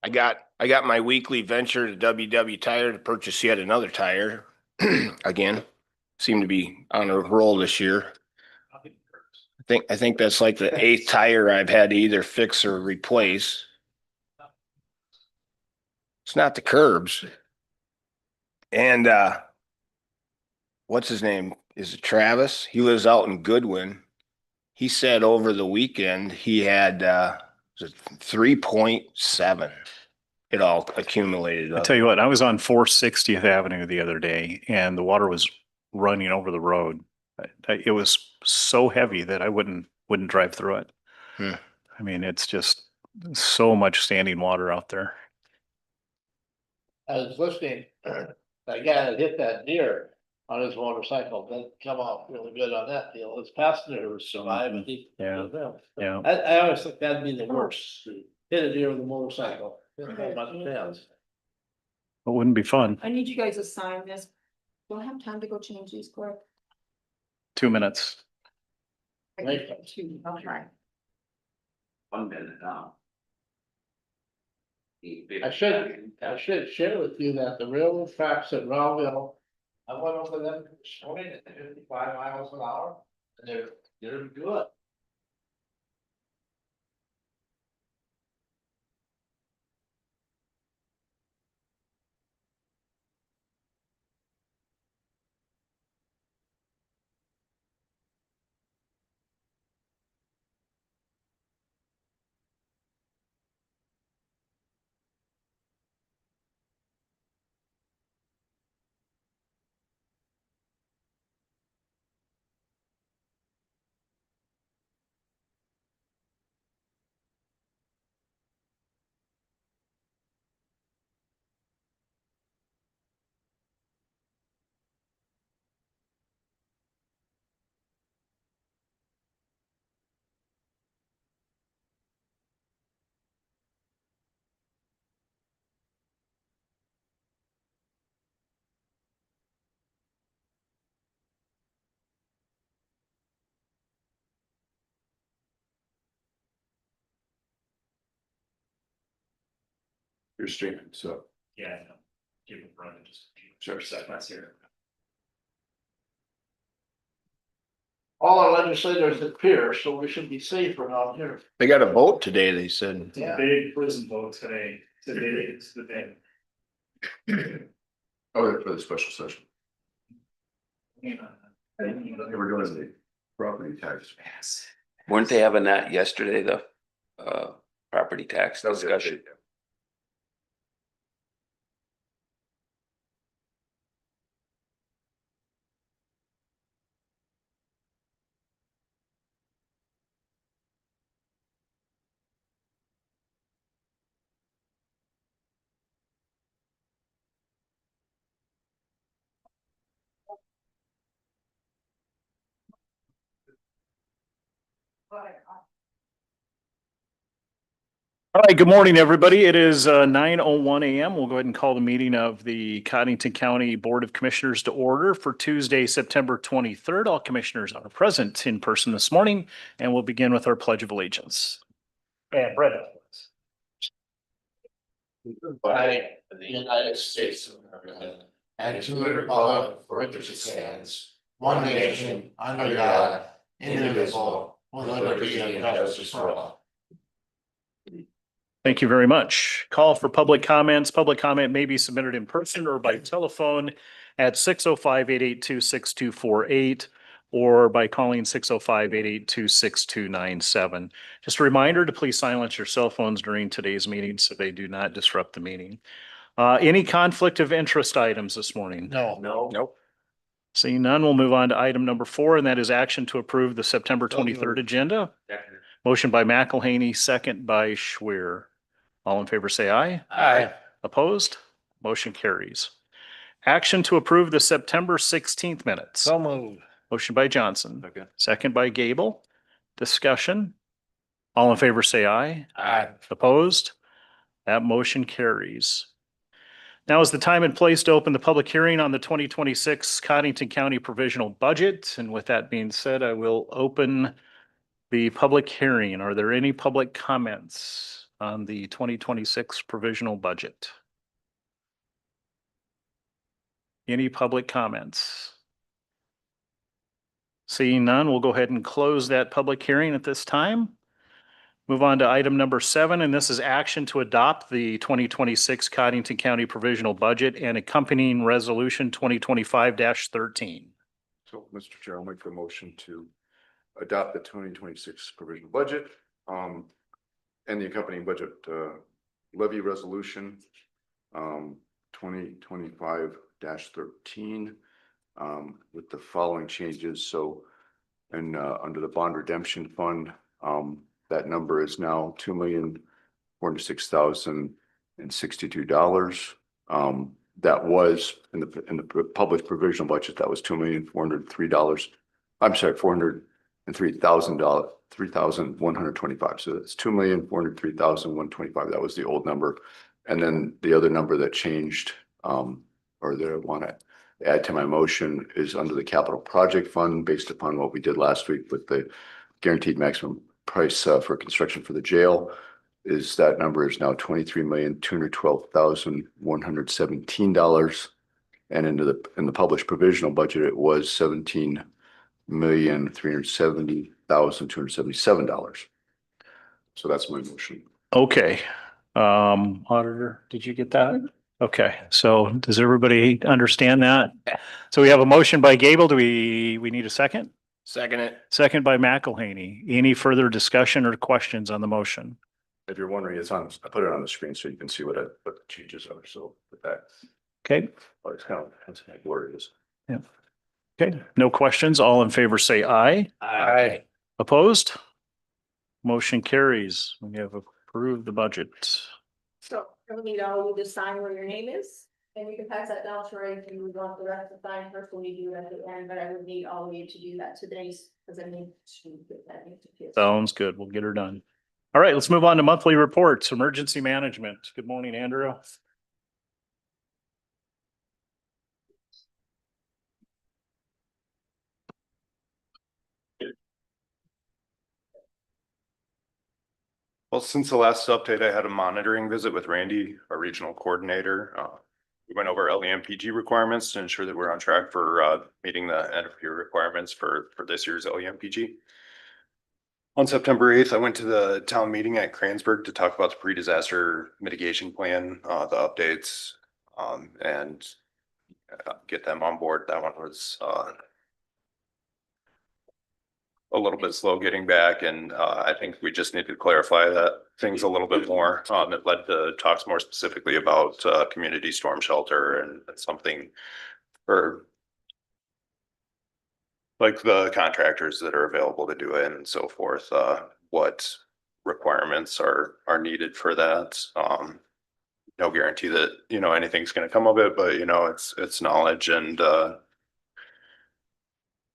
I got my weekly venture to WW Tire to purchase yet another tire. Again, seem to be on a roll this year. I think that's like the 8th tire I've had to either fix or replace. It's not the curbs. And what's his name? Is it Travis? He lives out in Goodwin. He said over the weekend he had 3.7. It all accumulated I up. tell you what, I was on 460th Avenue the other day and the water was running over the road. It was so heavy that I wouldn't drive through it. I mean, it's just so much standing water out there. I was listening, that guy that hit that deer on his motorcycle, that come off really good on that deal. His passenger was surviving. Yeah. Yeah. I always think that'd be the worst, hit a deer with a motorcycle. It wouldn't be fun. I need you guys to sign this. Do I have time to go change these quick? 2 minutes. Right. Okay. 1 minute now. I should share with you that the railroad tracks at Rowville, I went over them, swimming at 55 miles an hour, and they're good. You're streaming, so. Yeah, give it a run. Just Sure. seconds here. All our legislators appear, so we should be safe around here. They got a vote today, they said. Yeah. Big prison vote today. Today is the day. Oh, for the special session. They were doing the property tax. Weren't they having that yesterday, the property tax discussion? All right, good morning, everybody. It is 9:01 a.m. We'll go ahead and call the meeting of the Codington County Board of Commissioners to order for Tuesday, September 23rd. All commissioners are present in person this morning, and we'll begin with our Pledge of Allegiance. And Brett. By the United States of America, and to the republic for which it stands, one nation, under God, indivisible, with liberty and justice for all. Thank you very much. Call for public comments. Public comment may be submitted in person or by telephone at 605-882-6248 or by calling 605-882-6297. Just a reminder to please silence your cell phones during today's meeting so they do not disrupt the meeting. Any conflict of interest items this morning? No. Nope. Seeing none, we'll move on to item number 4, and that is action to approve the September 23rd agenda. Motion by McElhaney, second by Schwer. All in favor, say aye. Aye. Opposed? Motion carries. Action to approve the September 16th minutes. So moved. Motion by Johnson. Second by Gable. Discussion. All in favor, say aye. Aye. Opposed? That motion carries. Now is the time and place to open the public hearing on the 2026 Codington County Provisional Budget. And with that being said, I will open the public hearing. Are there any public comments on the 2026 provisional budget? Any public comments? Seeing none, we'll go ahead and close that public hearing at this time. Move on to item number 7, and this is action to adopt the 2026 Codington County Provisional Budget and accompanying resolution 2025-13. So, Mr. Chair, I'll make the motion to adopt the 2026 provisional budget, and the accompanying budget, levy resolution, 2025-13, with the following changes. So, and, under the bond redemption fund, that number is now $2,406,062. That was in the published provisional budget, that was $2,403,000. I'm sorry, $403,000, $3,125. So that's $2,403,125. That was the old number. And then the other number that changed, or that I want to add to my motion, is under the capital project fund, based upon what we did last week with the guaranteed maximum price for construction for the jail. Is that number is now $23,212,117. And in the published provisional budget, it was $17,370,277. So that's my motion. Okay. Auditor, did you get that? Okay, so does everybody understand that? So we have a motion by Gable. Do we need a second? Second it. Second by McElhaney. Any further discussion or questions on the motion? If you're wondering, it's on, I put it on the screen so you can see what the changes are. So with that, Okay, it's kind of, that's where it is. okay, no questions. All in favor say aye. Aye. Opposed? Motion carries. We have approved the budget. So I would need all you to sign where your name is, and you can pass that down to Ray if you would want the rest to sign first when you do it at the end, but I would need all of you to do that today, because I need to get that into. Sounds good. We'll get her done. All right, let's move on to monthly reports. Emergency management. Good morning, Andrew. Well, since the last update, I had a monitoring visit with Randy, our regional coordinator. We went over LEMPG requirements to ensure that we're on track for meeting the end of year requirements for this year's LEMPG. On September 8th, I went to the town meeting at Kransberg to talk about the pre-disaster mitigation plan, the updates, and get them on board. That one was a little bit slow getting back, and I think we just need to clarify that things a little bit more. It led to talks more specifically about community storm shelter and something for like the contractors that are available to do it and so forth. What requirements are needed for that? No guarantee that anything's going to come of it, but it's knowledge and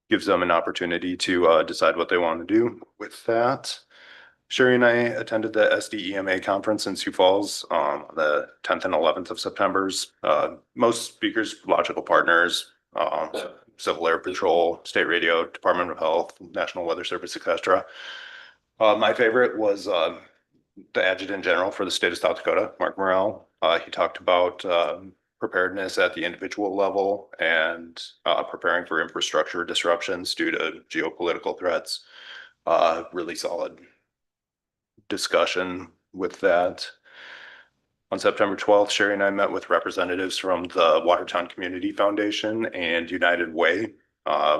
gives them an opportunity to decide what they want to do with that. Sherry and I attended the SDEMA conference in Sioux Falls on the 10th and 11th of September's. Most speakers, logical partners, Civil Air Patrol, State Radio, Department of Health, National Weather Service, etc. My favorite was the Adjutant General for the state of South Dakota, Mark Morrell. He talked about preparedness at the individual level and preparing for infrastructure disruptions due to geopolitical threats. Really solid discussion with that. On September 12th, Sherry and I met with representatives from the Watertown Community Foundation and United Way.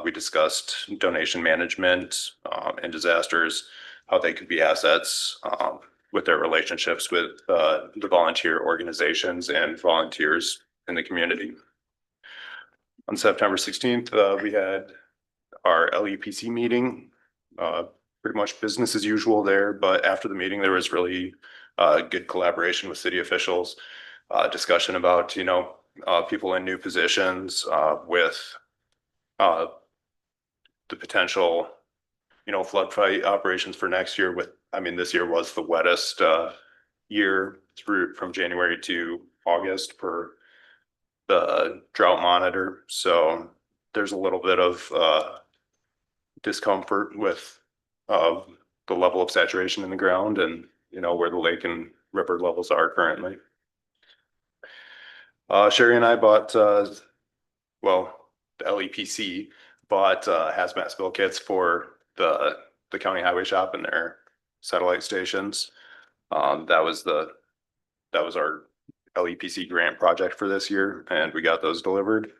We discussed donation management and disasters, how they could be assets with their relationships with the volunteer organizations and volunteers in the community. On September 16th, we had our LEPC meeting, pretty much business as usual there, but after the meeting, there was really good collaboration with city officials, discussion about, people in new positions with the potential, flood fight operations for next year this year was the wettest year from January to August per the drought monitor. So there's a little bit of discomfort with the level of saturation in the ground and, where the lake and river levels are currently. Sherry and I bought, well, the LEPC bought hazmat spill kits for the county highway shop and their satellite stations. That was our LEPC grant project for this year, and we got those delivered.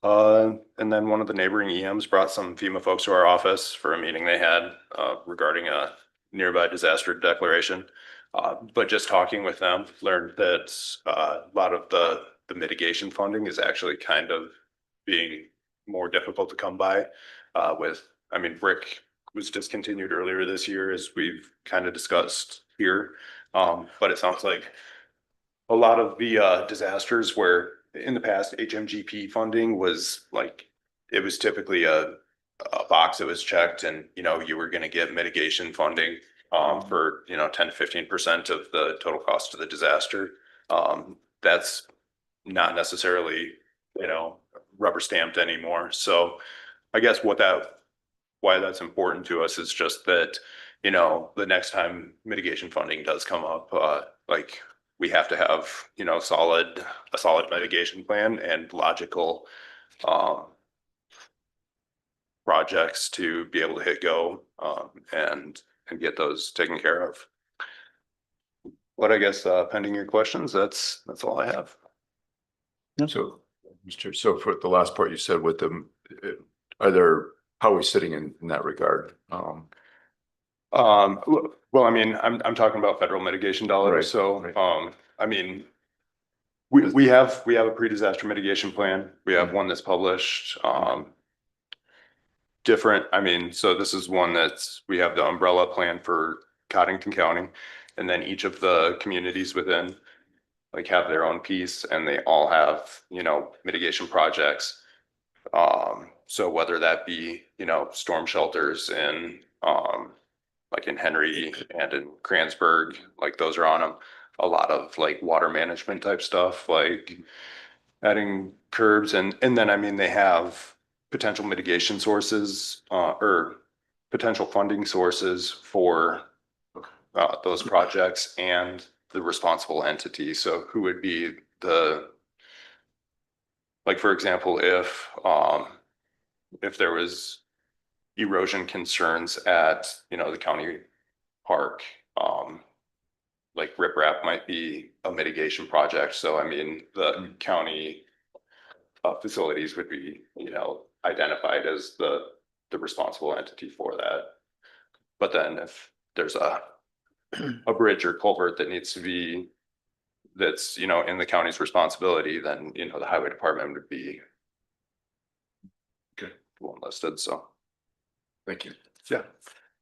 And then one of the neighboring EMs brought some FEMA folks to our office for a meeting they had regarding a nearby disaster declaration. But just talking with them, learned that a lot of the mitigation funding is actually kind of being more difficult to come by. I mean, brick was discontinued earlier this year, as we've kind of discussed here. But it sounds like a lot of the disasters where in the past HMGP funding was like, it was typically a box that was checked and, you were gonna get mitigation funding for, 10 to 15% of the total cost of the disaster. That's not necessarily, rubber stamped anymore. So I guess why that's important to us is just that, the next time mitigation funding does come up, like we have to have, a solid mitigation plan and logical, projects to be able to hit go, and get those taken care of. But I guess, pending your questions, that's all I have. So, so for the last part you said with them, how are we sitting in that regard? Well, I mean, I'm talking about federal mitigation Right, dollars, so, right. I mean, we have a pre-disaster mitigation plan. We have one that's published, different, I mean, so this is one we have the umbrella plan for Codington County. And then each of the communities within like have their own piece, and they all have, mitigation projects. So whether that be, storm shelters in, like in Henry and in Kransberg, like those are on them. A lot of like water management type stuff, like adding curbs and then, I mean, they have potential mitigation sources, or potential funding sources for those projects and the responsible entity. So who would be like, for example, if there was erosion concerns at, the county park, like riprap might be a mitigation project. So I mean, the county facilities would be, identified as the responsible entity for that. But then if there's a bridge or culvert that needs to be, that's, in the county's responsibility, then, the highway department would be one listed, so. Thank you. Yeah.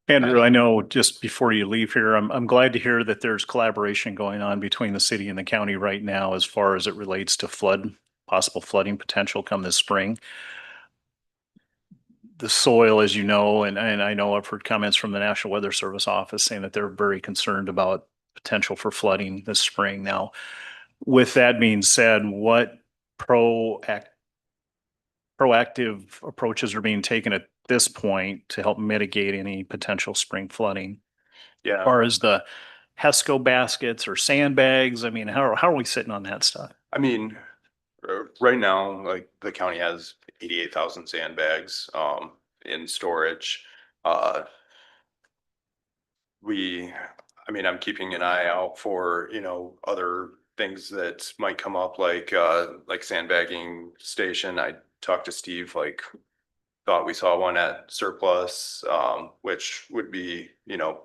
Andrew, I know just before you leave here, I'm glad to hear that there's collaboration going on between the city and the county right now as far as it relates to possible flooding potential come this spring. The soil, as you know, and I know I've heard comments from the National Weather Service office saying that they're very concerned about potential for flooding this spring. Now, with that being said, what proactive approaches are being taken at this point to help mitigate any potential spring flooding? As Yeah, far as the HESCO baskets or sandbags, I mean, how are we sitting on that stuff? I mean, right now, like the county has 88,000 sandbags, in storage. I mean, I'm keeping an eye out for, other things that might come up, like sandbagging station. I talked to Steve, like, thought we saw one at surplus, which would be,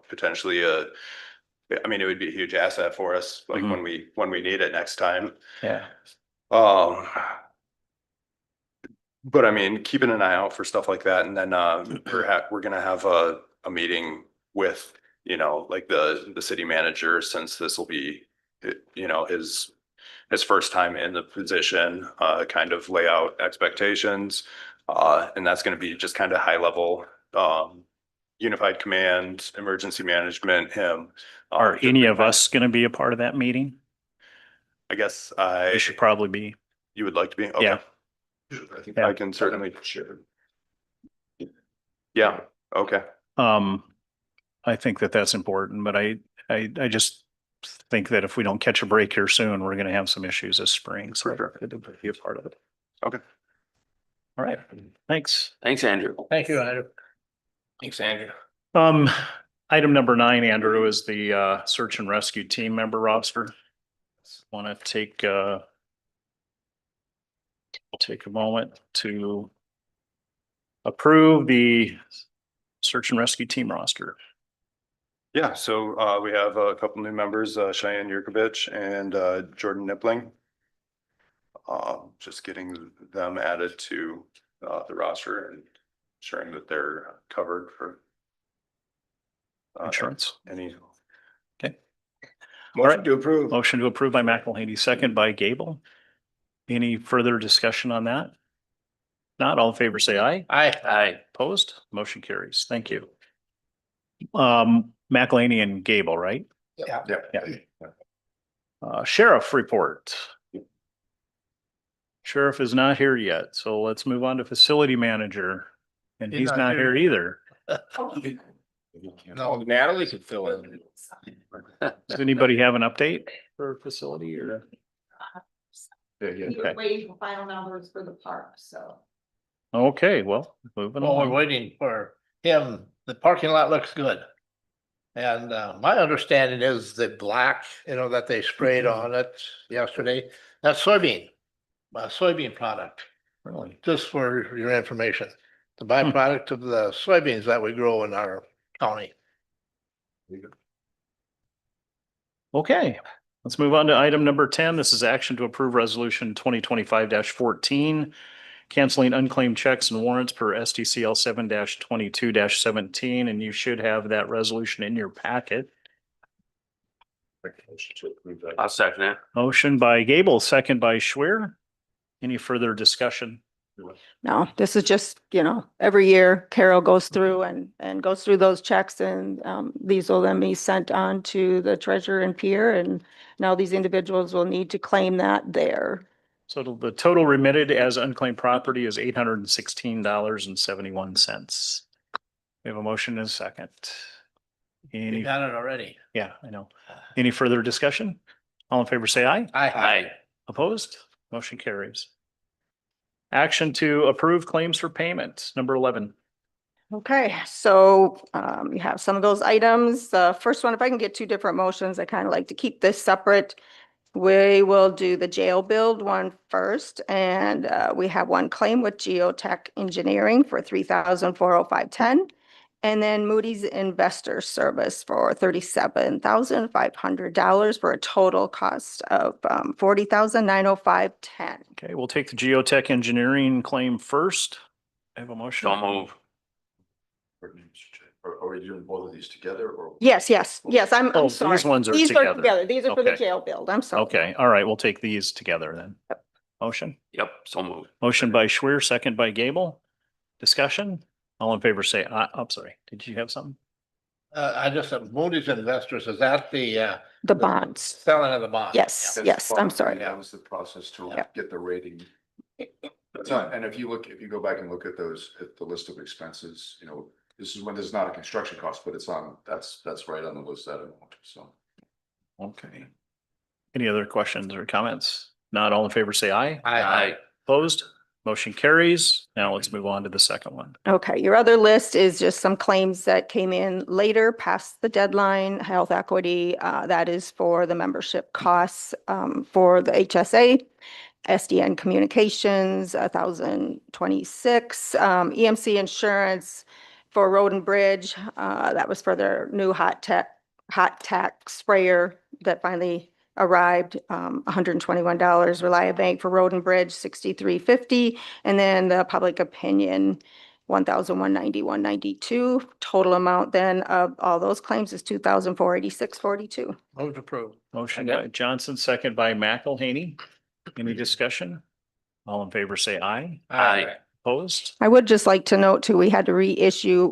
potentially I mean, it would be a huge asset for us, like when we need it next time. Yeah. But I mean, keeping an eye out for stuff like that. And then, we're gonna have a meeting with, like the city manager, since this will be, his first time in the position, kind of lay out expectations. And that's gonna be just kind of high level, unified command, emergency management, him. Are any of us going to be a part of that meeting? I guess We should probably be. you would like to be? Okay. Yeah. I can certainly. Yeah, okay. I think that that's important, but I just think that if we don't catch a break here soon, we're going to have some issues this spring. So For sure. it'll be a part of it. Okay. All right. Thanks. Thanks, Andrew. Thank you, Andrew. Thanks, Andrew. Item number 9, Andrew, is the search and rescue team member roster. Want to take a moment to approve the search and rescue team roster. Yeah, so we have a couple new members, Cheyenne Yurkovich and Jordan Nippling. Just getting them added to the roster and ensuring that they're covered for Insurance. any. Motion to approve. Motion to approve by McElhaney, second by Gable. Any further discussion on that? Not all in favor, say aye. Aye. Opposed? Motion carries. Thank you. McElhaney and Gable, right? Yeah. Sheriff report. Sheriff is not here yet, so let's move on to facility manager. And he's not here either. No, Natalie could fill in. Does anybody have an update for facility or? We're waiting for final numbers for the park, so. Okay, well, moving Well, we're on. waiting for him. The parking lot looks good. And my understanding is the black, that they sprayed on it yesterday, that's soybean product, Really? just for your information. The byproduct of the soybeans that we grow in our county. Okay, let's move on to item number 10. This is action to approve resolution 2025-14. Canceling unclaimed checks and warrants per SDCL 7-22-17, and you should have that resolution in your packet. I'll second it. Motion by Gable, second by Schwer. Any further discussion? No, this is just, every year Carol goes through and goes through those checks and these will then be sent on to the treasurer and peer. And now these individuals will need to claim that there. So the total remitted as unclaimed property is $816.71. We have a motion and a second. You Any, got it already. yeah, I know. Any further discussion? All in favor, say aye. Aye. Opposed? Motion carries. Action to approve claims for payment, number 11. Okay, so you have some of those items. The first one, if I can get two different motions, I kind of like to keep this separate. We will do the jail build one first, and we have one claim with Geotech Engineering for $3,405.10. And then Moody's Investor Service for $37,500 for a total cost of $40,905.10. Okay, we'll take the geotech engineering claim first. I have a motion. Don't move. Are we doing both of these together or? Yes, I'm Oh, sorry. these ones are These together. are together. These are for the Okay. jail build. I'm sorry. Okay, all right, we'll take these together then. Motion. Yep, so move. Motion by Schwer, second by Gable. Discussion? All in favor, say aye. I'm sorry. Did you have something? I just said Moody's Investors, is that the bonds. selling of the bonds? Yes, I'm sorry. That was the process to Yeah. get the rating. That's not, and if you go back and look at at the list of expenses, this is when there's not a construction cost, but that's right on the list that amount, so. Okay. Any other questions or comments? Not all in favor, say aye. Aye. Opposed? Motion carries. Now let's move on to the second one. Okay, your other list is just some claims that came in later past the deadline, health equity, that is for the membership costs for the HSA, SDN Communications, 1,026, EMC Insurance for Road and Bridge, that was for their new hot tack sprayer that finally arrived, $121. Reliabank for Road and Bridge, $63.50, and then the public opinion, $1,191.92. Total amount then of all those claims is $2,486.42. Move to approve. Motion by Johnson, second by McElhaney. Any discussion? All in favor, say aye. Aye. Opposed? I would just like to note too, we had to reissue,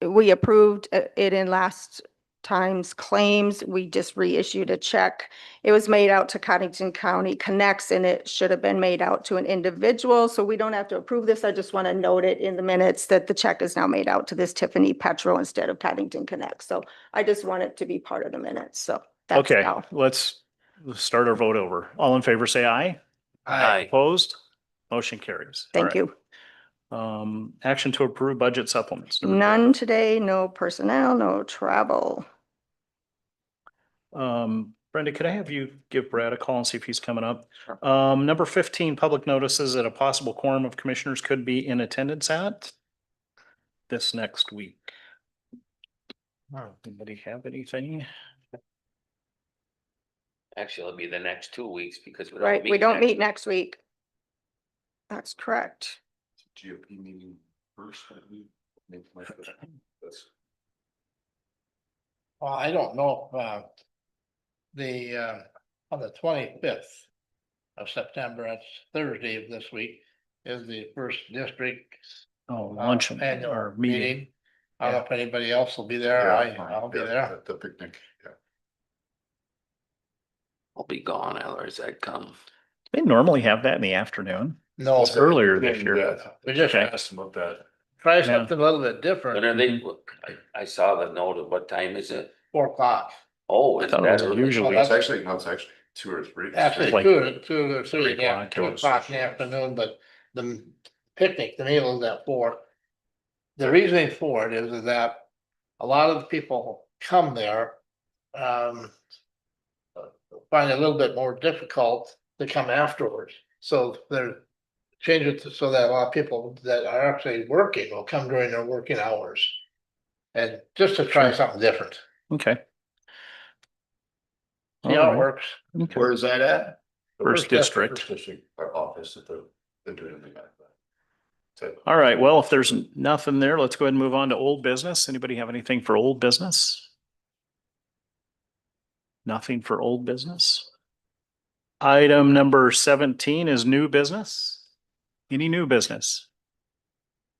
we approved it in last time's claims. We just reissued a check. It was made out to Codington County Connects and it should have been made out to an individual. So we don't have to approve this. I just want to note it in the minutes that the check is now made out to this Tiffany Petrol instead of Codington Connects. So I just want it to be part of the minutes. So That's Okay, Val. let's start our vote over. All in favor, say aye. Aye. Opposed? Motion carries. All Thank right. you. Action to approve budget supplements. Number None today, no personnel, no travel. 10. Brenda, could I have you give Brad a call and see if he's coming up? Number 15, public notices that a possible quorum of commissioners could be in attendance at this next week. Anybody have anything? Actually, it'll be the next 2 weeks because. Right, we don't meet next week. That's correct. GOP meeting first. Well, I don't know, on the 25th of September, that's Thursday of this week, is the first district. Oh, lunch Annual or meeting. meeting. I don't know if anybody else will be there. I'll be there. At the picnic, yeah. I'll be gone, otherwise I'd come. They normally have that in the afternoon. No, It's earlier this year. we just Okay. Asked them about that. try Yeah. something a little bit When different, are they, I saw the note of what time is it? 4 o'clock. Oh, I it's thought it was better. usually. Well, It's actually, no, it's actually 2 or 3. Actually, Like 2 or 3, 3 yeah, o'clock. 2 o'clock in the afternoon, but the picnic, the meal is at 4. The reasoning for it is that a lot of the people come there, find it a little bit more difficult to come afterwards. So they're changing it so that a lot of people that are actually working will come during their working hours. And just to try Sure. something different, Okay. see how All it right. works. Okay. Where is that at? First district. First district, our office at they're doing the. All right. Well, if there's nothing there, let's go ahead and move on to old business. Anybody have anything for old business? Nothing for old business. Item number 17 is new business. Any new business?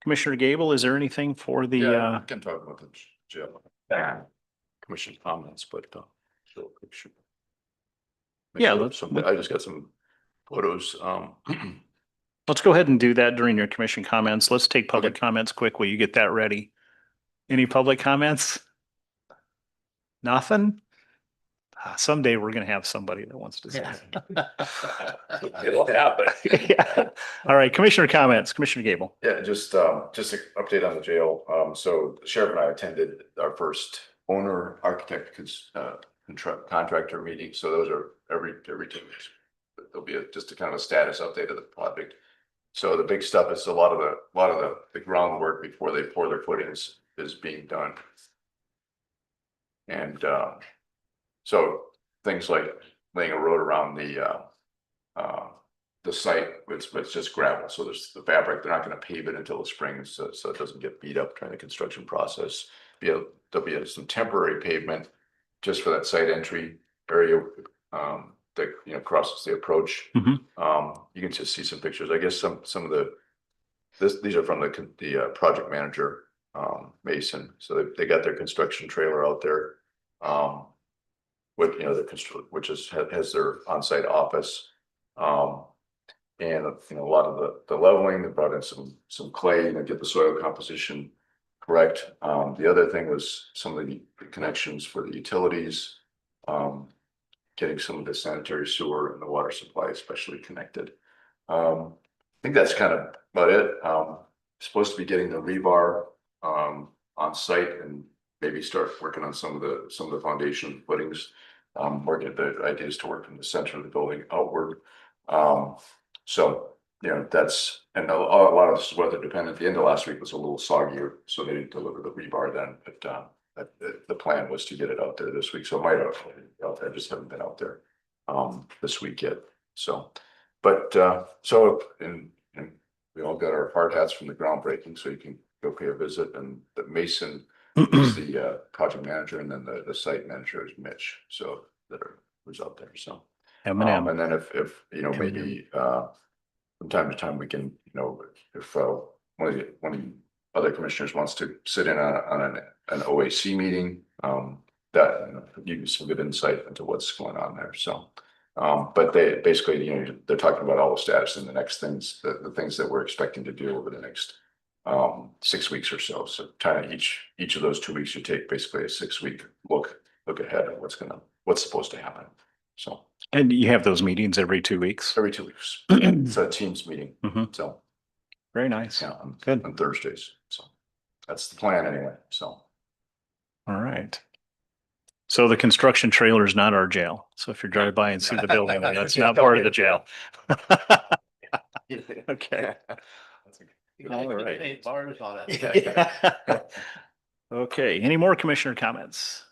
Commissioner Gable, is there anything for the, Yeah, we can talk about the jail. Commission comments, but, so. Yeah, I just got some photos, let's go ahead and do that during your commission comments. Let's take public Okay. comments quickly. You get that ready. Any public comments? Nothing? Someday we're gonna have somebody that wants to say. It'll happen. Yeah. All right, Commissioner comments, Commissioner Gable. Yeah, just an update on the jail. So the sheriff and I attended our first owner architect contractor meeting. So those are every 2 weeks. There'll be just a kind of a status update of the project. So the big stuff is a lot of the groundwork before they pour their footings is being done. And so things like laying a road around the site, it's just gravel. So there's the fabric, they're not gonna pave it until the spring, so it doesn't get beat up during the construction process. There'll be some temporary pavement just for that site entry area, that, crosses the approach. Mhm. You can just see some pictures. I guess some of these are from the project manager, Mason. So they got their construction trailer out there. With, which has their on-site office. And a lot of the leveling, they brought in some clay to get the soil composition correct. The other thing was some of the connections for the utilities. Getting some of the sanitary sewer and the water supply especially connected. I think that's kind of about it. Supposed to be getting the rebar on site and maybe start working on some of the foundation footings. Working the idea is to work from the center of the building outward. So that's, and a lot of this is weather dependent. The end of last week was a little soggier, so they didn't deliver the rebar then, but the plan was to get it out there this week. So it might have out there, just haven't been out there this week yet. So, but and we all got our hard hats from the groundbreaking, so you can go pay a visit. And the Mason is the project manager, and then the site manager is Mitch. So who's out there. So M&M. and then if maybe from time to time we can, if one of the other commissioners wants to sit in on an OAC meeting, that give you some good insight into what's going on there. So but they basically, they're talking about all the status and the next things, the things that we're expecting to do over the next 6 weeks or so. So kind of each of those 2 weeks, you take basically a 6-week look ahead of what's what's supposed to happen. So And you have those meetings every 2 weeks? every 2 weeks, it's a Teams meeting, Mhm. so. Very nice. Yeah, Good. on Thursdays, so that's the plan anyway, so. All right. So the construction trailer is not our jail. So if you drive by and see the building, then that's not part of the jail. Okay. All right. Bars on it. Okay, any more commissioner comments?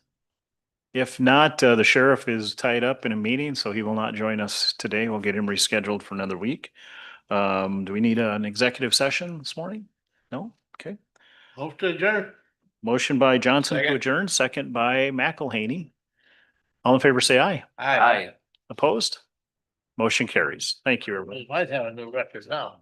If not, the sheriff is tied up in a meeting, so he will not join us today. We'll get him rescheduled for another week. Do we need an executive session this morning? No? Okay. Hope to adjourn. Motion by Johnson to Second. adjourn, second by McElhaney. All in favor, say aye. Aye. Opposed? Motion carries. Thank you, everybody. We might have a new record now.